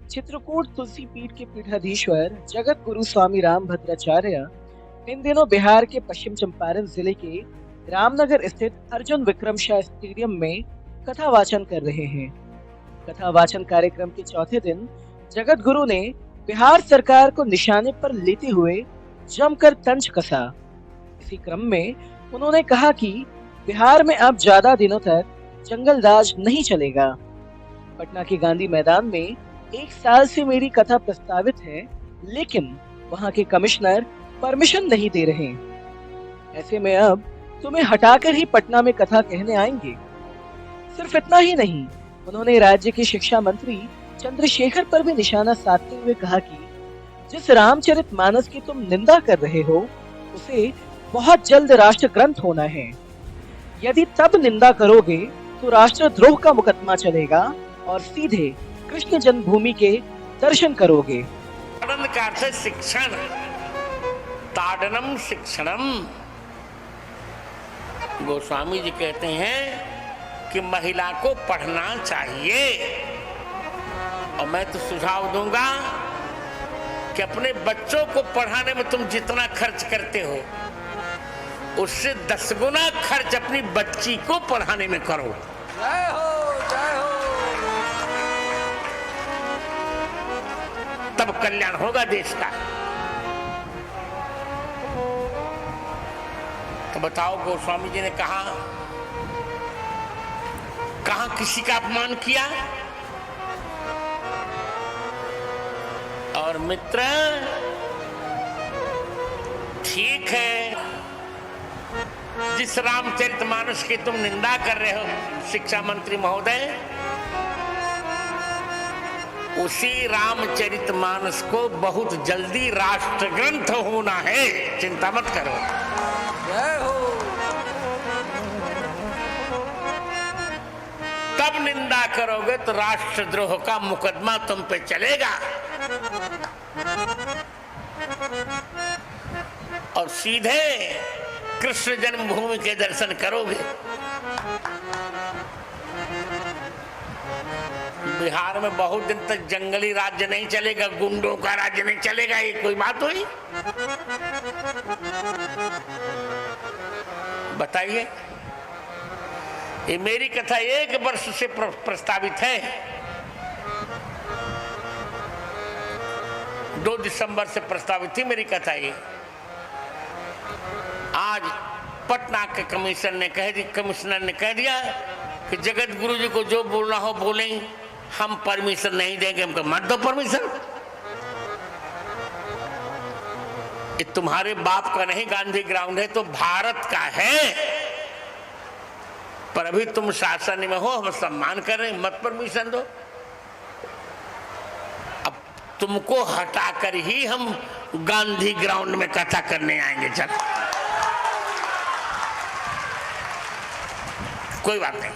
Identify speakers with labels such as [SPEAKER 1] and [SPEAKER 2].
[SPEAKER 1] चित्रकूट तुलसी पीठ के पीठाधीश्वर जगत गुरु स्वामी राम भद्राचार्य इन दिनों बिहार के पश्चिम चंपारण जिले के रामनगर स्थित अर्जुन विक्रम शाह स्टेडियम में कथा वाचन कर रहे हैं। कथा वाचन कार्यक्रम के चौथे दिन जगत गुरु ने बिहार सरकार को निशाने पर लेते हुए जमकर तंज कसा। इसी क्रम में उन्होंने कहा कि बिहार में अब ज्यादा दिनों तक जंगल राज नहीं चलेगा। पटना के गांधी मैदान में 1 साल से मेरी कथा प्रस्तावित है, लेकिन वहां के कमिश्नर परमिशन नहीं दे रहे। ऐसे में अब तुम्हें हटाकर ही पटना में कथा कहने आएंगे। सिर्फ इतना ही नहीं, उन्होंने राज्य के शिक्षा मंत्री चंद्रशेखर पर भी निशाना साधते हुए कहा कि जिस रामचरितमानस की तुम निंदा कर रहे हो, उसे बहुत जल्द राष्ट्र ग्रंथ होना है। यदि तब निंदा करोगे तो राष्ट्रद्रोह का मुकदमा चलेगा और सीधे कृष्ण जन्मभूमि के दर्शन करोगे।
[SPEAKER 2] शिक्षण ताडनम शिक्षणम। गोस्वामी जी कहते हैं कि महिला को पढ़ना चाहिए, और मैं तो सुझाव दूंगा कि अपने बच्चों को पढ़ाने में तुम जितना खर्च करते हो, उससे 10 गुना खर्च अपनी बच्ची को पढ़ाने में करो।
[SPEAKER 3] जय हो, जय हो।
[SPEAKER 2] तब कल्याण होगा देश का। तो बताओ, गोस्वामी जी ने कहा किसी का अपमान किया? और मित्र, ठीक है, जिस रामचरितमानस की तुम निंदा कर रहे हो शिक्षा मंत्री महोदय, उसी रामचरितमानस को बहुत जल्दी राष्ट्र ग्रंथ होना है, चिंता मत करो।
[SPEAKER 3] जय हो।
[SPEAKER 2] तब निंदा करोगे तो राष्ट्रद्रोह का मुकदमा तुम पे चलेगा और सीधे कृष्ण जन्मभूमि के दर्शन करोगे। बिहार में बहुत दिन तक जंगली राज्य नहीं चलेगा, गुंडों का राज्य नहीं चलेगा, ये कोई बात हुई? बताइए। ये मेरी कथा 1 वर्ष से प्रस्तावित है। 2 दिसंबर से प्रस्तावित थी मेरी कथा ये। आज पटना के कमिश्नर ने कह दिया कि जगत गुरु जी को जो बोलना हो बोलें, हम परमिशन नहीं देंगे। हमको मत दो परमिशन। ये तुम्हारे बाप का नहीं गांधी ग्राउंड है, तो भारत का है। पर अभी तुम शासन में हो, हम सम्मान कर रहे हैं, मत परमिशन दो। अब तुमको हटाकर ही हम गांधी ग्राउंड में कथा करने आएंगे। चल, कोई बात नहीं।